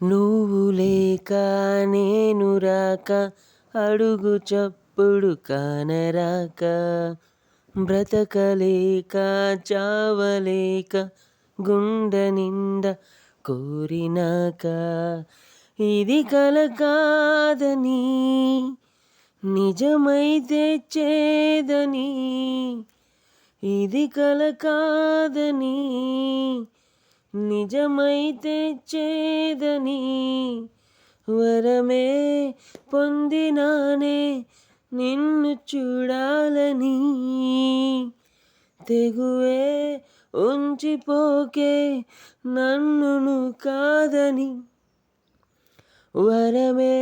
నువ్వు లేక నేను రాక అడుగు చప్పుడు కానరాక బ్రతకలేక చావలేక గుండె నిండా కోరినాక ఇది కల కాదని నిజమైతే చేదని ఇది కల కాదని నిజమైతే చేదని వరమే పొందినానే నిన్ను చూడాలని తెగువే ఉంచిపోకే నన్ను కాదని వరమే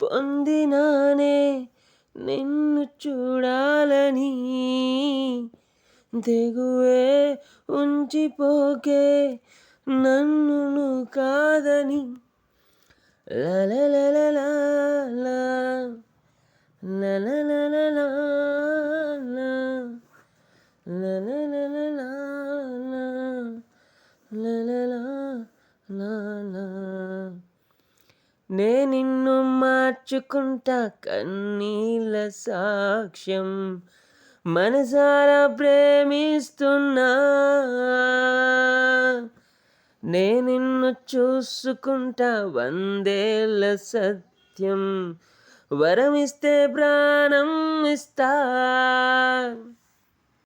పొందినానే నిన్ను చూడాలని తెగువే ఉంచిపోకే నన్ను కాదని లలలలలా లలలలలా లలలలలా లలలా నే నిన్ను మార్చుకుంటా కన్నీళ్ళ సాక్ష్యం మనసారా ప్రేమిస్తున్నా నే నిన్ను చూసుకుంటా వందేళ్ళ సత్యం వరమిస్తే ప్రాణం ఇస్తా